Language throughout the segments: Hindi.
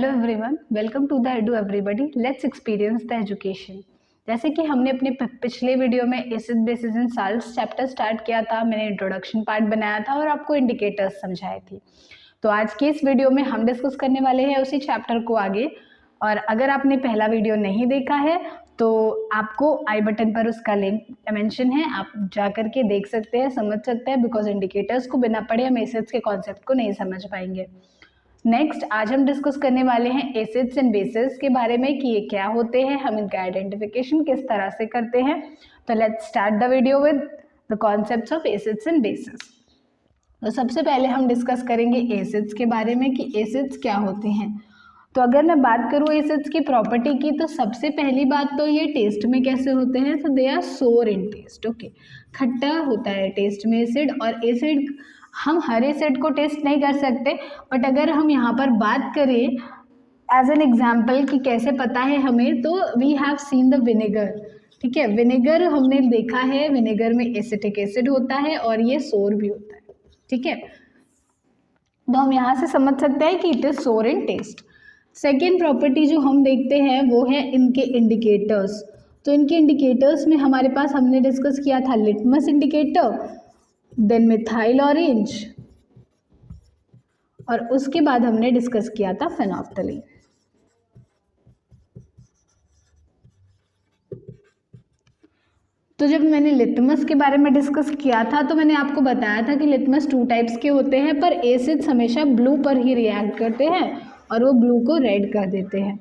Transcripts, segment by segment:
Hello everyone, welcome to the Edu Everybody. Let's experience the education. जैसे कि हमने अपने पिछले वीडियो में acid bases and salts chapter start किया था, मैंने इंट्रोडक्शन पार्ट बनाया था और आपको इंडिकेटर्स समझाए थे। तो आज की इस वीडियो में हम डिस्कस करने वाले हैं उसी चैप्टर को आगे। और अगर आपने पहला वीडियो नहीं देखा है तो आपको आई बटन पर उसका लिंक मेंशन है, आप जा करके देख सकते हैं, समझ सकते हैं, बिकॉज इंडिकेटर्स को बिना पढ़े हम एसिड्स के कॉन्सेप्ट को नहीं समझ पाएंगे। नेक्स्ट आज हम डिस्कस करने वाले हैं एसिड्स एंड बेसिस के बारे में कि ये क्या होते हैं, हम इनका आइडेंटिफिकेशन किस तरह से करते हैं। तो let's start the video with the concepts of acids and bases. तो सबसे पहले हम डिस्कस करेंगे एसिड्स के बारे में कि एसिड्स क्या होते हैं। तो अगर मैं बात करूँ एसिड्स की प्रॉपर्टी की, तो सबसे पहली बात तो ये टेस्ट में कैसे होते हैं। तो दे आर सोर इन टेस्ट। ओके, खट्टा होता है टेस्ट में एसिड। और एसिड हम हर एसिड को टेस्ट नहीं कर सकते, बट अगर हम यहाँ पर बात करें एज एन एग्जाम्पल कि कैसे पता है हमें, तो we have seen the vinegar. ठीक है, विनेगर हमने देखा है, विनेगर में एसिटिक एसिड होता है और ये सोर भी होता है। ठीक है, तो हम यहाँ से समझ सकते हैं कि इट इज सोर इन टेस्ट। सेकेंड प्रॉपर्टी जो हम देखते हैं वो है इनके इंडिकेटर्स। तो इनके इंडिकेटर्स में हमारे पास हमने डिस्कस किया था litmus indicator, then methyl orange, और उसके बाद हमने डिस्कस किया था फेनोल्फ्थालीन। तो जब मैंने लिटमस के बारे में डिस्कस किया था तो मैंने आपको बताया था कि लिटमस 2 टाइप्स के होते हैं, पर एसिड्स हमेशा ब्लू पर ही रिएक्ट करते हैं और वो ब्लू को रेड कर देते हैं।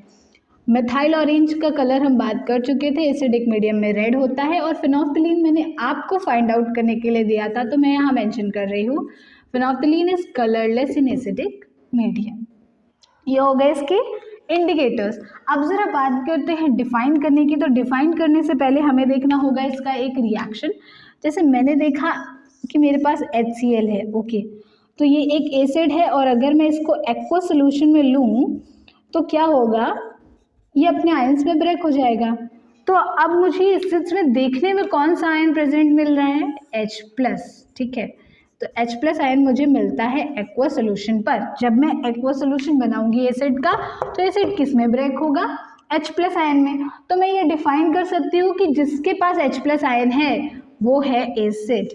मिथाइल ऑरेंज का कलर हम बात कर चुके थे, एसिडिक मीडियम में रेड होता है। और फेनोल्फ्थालीन मैंने आपको फाइंड आउट करने के लिए दिया था, तो मैं यहाँ मेंशन कर रही हूँ, phenolphthalein is colourless in acidic medium. ये हो गए इसके इंडिकेटर्स। अब जरा बात करते हैं डिफाइन करने की। तो डिफाइन करने से पहले हमें देखना होगा इसका एक रिएक्शन। जैसे मैंने देखा कि मेरे पास HCl है। ओके, तो ये एक एसिड है और अगर मैं इसको एक्वा सोल्यूशन में लूँ तो क्या होगा, ये अपने आयंस में ब्रेक हो जाएगा। तो अब मुझे एसिड्स में देखने में कौन सा आयन प्रेजेंट मिल रहा है, H+। ठीक है, तो H+ आयन मुझे मिलता है एक्वा सोल्यूशन पर। जब मैं एक्वा सोल्यूशन बनाऊंगी एसिड का, तो एसिड किस में ब्रेक होगा, H+ आयन में। तो मैं ये डिफाइन कर सकती हूँ कि जिसके पास H+ आयन है वो है एसिड।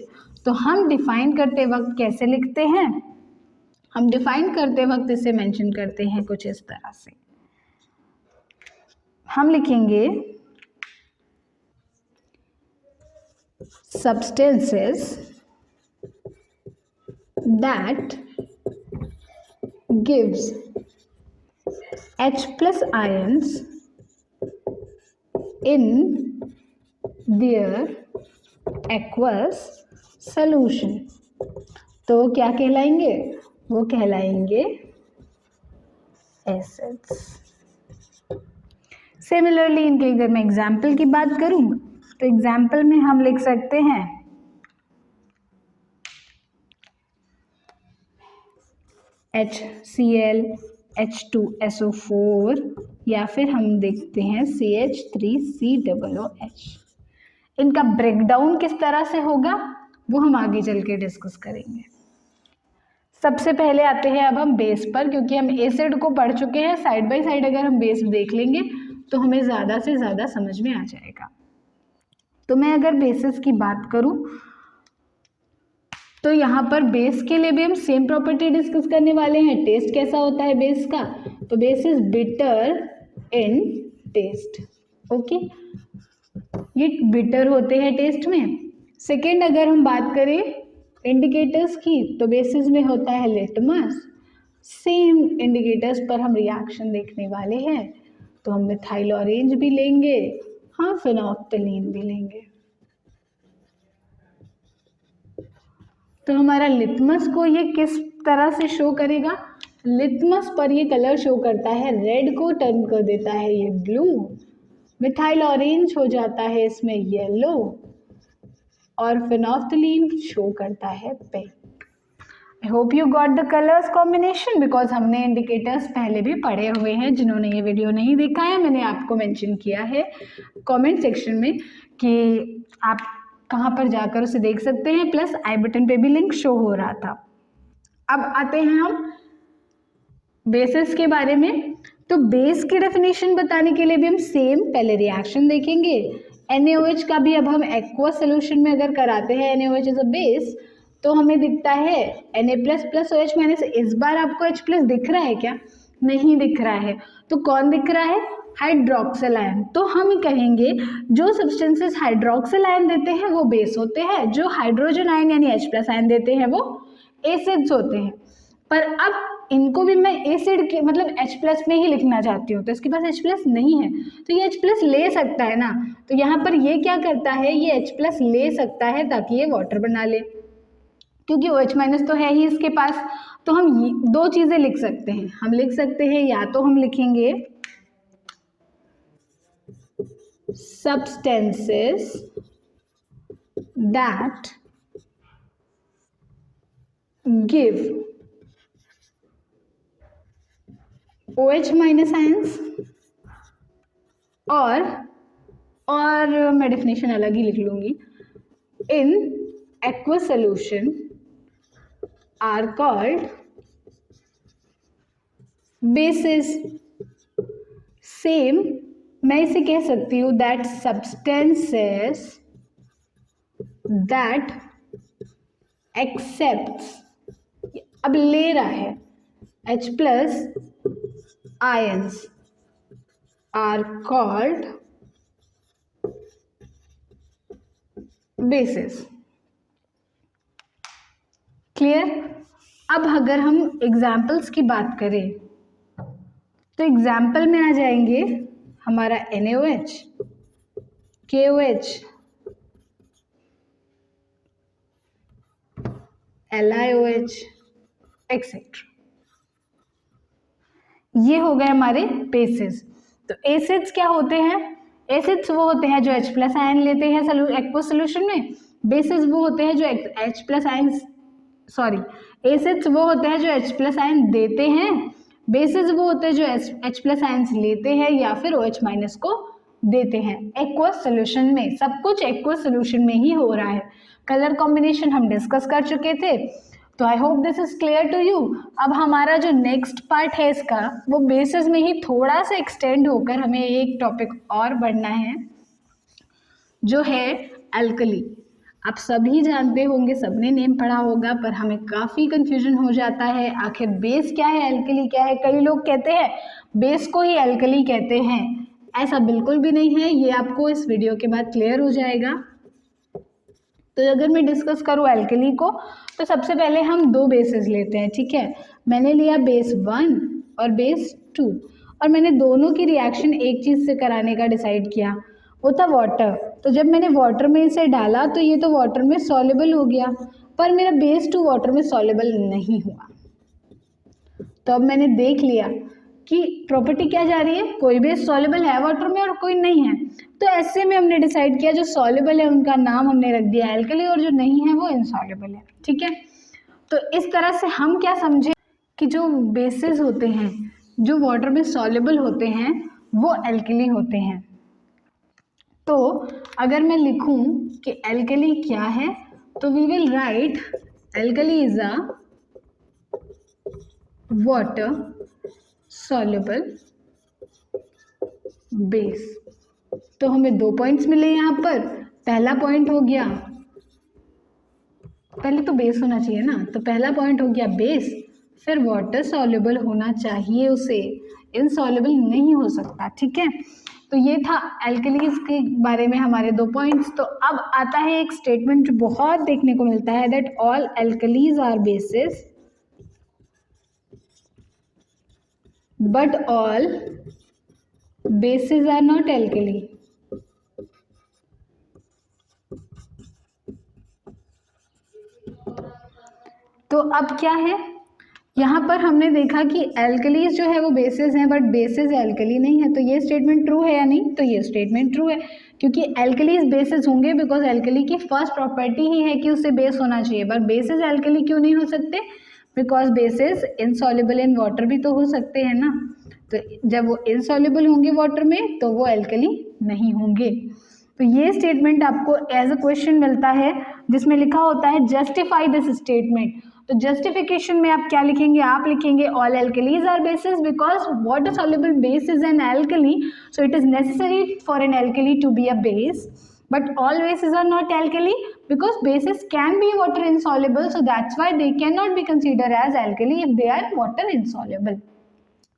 तो हम डिफाइन करते वक्त कैसे लिखते हैं, हम डिफाइन करते वक्त इसे मेंशन करते हैं कुछ इस तरह से। हम लिखेंगे substances that gives H+ ions in their aqueous solution। तो वो क्या कहलाएंगे, वो कहलाएंगे एसिड्स। सिमिलरली इनके अगर मैं एग्जाम्पल की बात करूं तो एग्जाम्पल में हम लिख सकते हैं HCl, H2SO4, या फिर हम देखते हैं CH3COOH। इनका ब्रेकडाउन किस तरह से होगा वो हम आगे चल के डिस्कस करेंगे। सबसे पहले आते हैं अब हम बेस पर, क्योंकि हम एसिड को पढ़ चुके हैं। साइड बाय साइड अगर हम बेस देख लेंगे तो हमें ज़्यादा से ज़्यादा समझ में आ जाएगा। तो मैं अगर बेसिस की बात करूं तो यहाँ पर बेस के लिए भी हम सेम प्रॉपर्टी डिस्कस करने वाले हैं। टेस्ट कैसा होता है बेस का, तो base is bitter in taste. Okay, ये बिटर होते हैं टेस्ट में। सेकेंड अगर हम बात करें इंडिकेटर्स की, तो बेसिस में होता है लिटमस। सेम इंडिकेटर्स पर हम रिएक्शन देखने वाले हैं, तो हम मिथाइल ऑरेंज भी लेंगे, हाँ फेनोल्फ्थालीन भी लेंगे। तो हमारा लिटमस को ये किस तरह से शो करेगा, लिटमस पर ये कलर शो करता है रेड को टर्न कर देता है ये ब्लू, मिथाइल ऑरेंज हो जाता है इसमें येलो, और फेनोल्फ्थालीन शो करता है pink. I hope you got the colours combination, because हमने इंडिकेटर्स पहले भी पढ़े हुए हैं। जिन्होंने ये वीडियो नहीं देखा है, मैंने आपको मेंशन किया है कमेंट सेक्शन में कि आप कहाँ पर जाकर उसे देख सकते हैं, प्लस आई बटन पे भी लिंक शो हो रहा था। अब आते हैं हम बेसिस के बारे में। तो बेस की डेफिनेशन बताने के लिए भी हम सेम पहले रिएक्शन देखेंगे। NaOH का भी अब हम एक्वस सोल्यूशन में अगर कराते हैं NaOH इज अ बेस, तो हमें दिखता है Na प्लस OH माइनस। इस बार आपको H प्लस दिख रहा है क्या? नहीं दिख रहा है। तो कौन दिख रहा है? Hydroxyl ion. तो हम कहेंगे जो सब्सटेंसेस हाइड्रोक्सिल आयन देते हैं वो बेस होते हैं, जो हाइड्रोजन आयन यानी H प्लस आयन देते हैं वो एसिड्स होते हैं। पर अब इनको भी मैं एसिड के मतलब H प्लस में ही लिखना चाहती हूँ, तो इसके पास H प्लस नहीं है तो ये H प्लस ले सकता है ना। तो यहाँ पर ये क्या करता है, ये H प्लस ले सकता है ताकि ये वाटर बना ले, क्योंकि OH माइनस तो है ही इसके पास। तो हम दो चीजें लिख सकते हैं। हम लिख सकते हैं, या तो हम लिखेंगे substances that give OH minus ions, और मैं डेफिनेशन अलग ही लिख लूंगी, इन aqueous solution are called bases। Same मैं इसे कह सकती हूँ that substances that accepts, अब ले रहा है H plus ions are called bases। Clear? अब अगर हम एग्जाम्पल्स की बात करें तो एग्जाम्पल में आ जाएंगे हमारा NaOH, KOH, LiOH एक्सेट्रा। ये हो गए हमारे बेसिस। तो एसिड्स क्या होते हैं? एसिड्स वो होते हैं जो H प्लस आयन लेते हैं एक्वस सोल्यूशन में। बेसिस वो होते हैं जो H प्लस आयन एसिड्स वो होते हैं जो H प्लस आयन देते हैं। बेसिस वो होते हैं जो H प्लस आयंस लेते हैं या फिर OH माइनस को देते हैं। एक्वस सोल्यूशन में सब कुछ एक्वस सोल्यूशन में ही हो रहा है। कलर कॉम्बिनेशन हम डिस्कस कर चुके थे, तो I hope this is clear to you. अब हमारा जो नेक्स्ट पार्ट है इसका, वो बेसिस में ही थोड़ा सा एक्सटेंड होकर हमें एक टॉपिक और बढ़ना है जो है अल्कली। आप सभी जानते होंगे, सबने नेम पढ़ा होगा, पर हमें काफ़ी कंफ्यूजन हो जाता है आखिर बेस क्या है, अल्कली क्या है। कई लोग कहते हैं बेस को ही अल्कली कहते हैं, ऐसा बिल्कुल भी नहीं है। ये आपको इस वीडियो के बाद क्लियर हो जाएगा। तो अगर मैं डिस्कस करूँ अल्कली को, तो सबसे पहले हम दो बेसेस लेते हैं, ठीक है। मैंने लिया बेस 1 और बेस 2, और मैंने दोनों की रिएक्शन एक चीज़ से कराने का डिसाइड किया, वो था वाटर। तो जब मैंने वाटर में इसे डाला तो ये तो वाटर में सॉल्युबल हो गया, पर मेरा बेस 2 वाटर में सॉल्युबल नहीं हुआ। तो अब मैंने देख लिया कि प्रॉपर्टी क्या जा रही है, कोई बेस सॉल्युबल है वाटर में और कोई नहीं है। तो ऐसे में हमने डिसाइड किया जो सॉल्युबल है उनका नाम हमने रख दिया एल्कली, और जो नहीं है वो इनसॉल्युबल है, ठीक है। तो इस तरह से हम क्या समझे कि जो बेसिस होते हैं जो वाटर में सॉल्युबल होते हैं वो एल्कली होते हैं। तो अगर मैं लिखूं कि एल्कली क्या है, तो we will write alkali is a water soluble base. तो हमें 2 पॉइंट्स मिले यहाँ पर। पहला पॉइंट हो गया, पहले तो बेस होना चाहिए ना, तो पहला पॉइंट हो गया बेस, फिर वाटर सॉल्युबल होना चाहिए, उसे इनसॉल्युबल नहीं हो सकता, ठीक है। तो ये था एल्कलीज के बारे में हमारे 2 पॉइंट्स। तो अब आता है एक स्टेटमेंट जो बहुत देखने को मिलता है, that all alkalis are bases but all bases are not alkali. तो अब क्या है, यहाँ पर हमने देखा कि एल्कलीज जो है वो बेसिस हैं बट बेसिस एल्कली नहीं है। तो ये स्टेटमेंट ट्रू है या नहीं? तो ये स्टेटमेंट ट्रू है, क्योंकि एल्कलीज बेसिस होंगे बिकॉज एल्कली की फर्स्ट प्रॉपर्टी ही है कि उससे बेस होना चाहिए। बट बेसिस एल्कली क्यों नहीं हो सकते? Because basis insoluble in water भी तो हो सकते हैं ना। तो जब वो इनसॉल्युबल होंगे वाटर में तो वो एल्कली नहीं होंगे। तो ये स्टेटमेंट आपको एज अ क्वेश्चन मिलता है जिसमें लिखा होता है जस्टिफाई दिस स्टेटमेंट। तो जस्टिफिकेशन में आप क्या लिखेंगे, आप लिखेंगे all alkalis are bases because water soluble base is an alkali, so it is necessary for an alkali to be a base, but all bases are not alkali because bases can be water insoluble, so that's why they cannot be considered as alkali if they are water insoluble.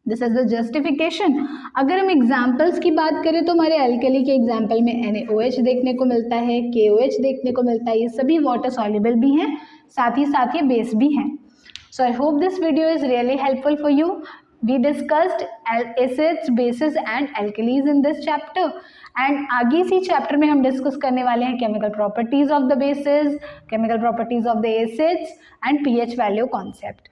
This is the justification. अगर हम एग्जाम्पल्स की बात करें तो हमारे एल्कली के एग्जाम्पल में NaOH देखने को मिलता है, KOH देखने को मिलता है, ये सभी वाटर सॉल्युबल भी हैं, साथ ही ये बेस भी हैं। So I hope this video is really helpful for you. We discussed acids, bases and alkalis in this chapter, and आगे इसी चैप्टर में हम डिस्कस करने वाले हैं chemical properties of the bases, chemical properties of the acids and pH value concept.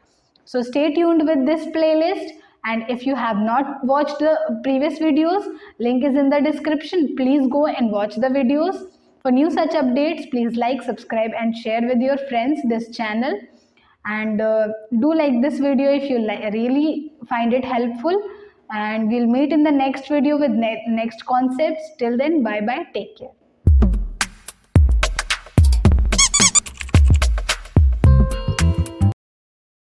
So stay tuned with this playlist, and if you have not watched the previous videos, link is in the description. Please go and watch the videos. For new such updates, please like, subscribe and share with your friends this channel, and do like this video if you really find it helpful, and we'll meet in the next video with next concepts. Till then, bye bye, take care.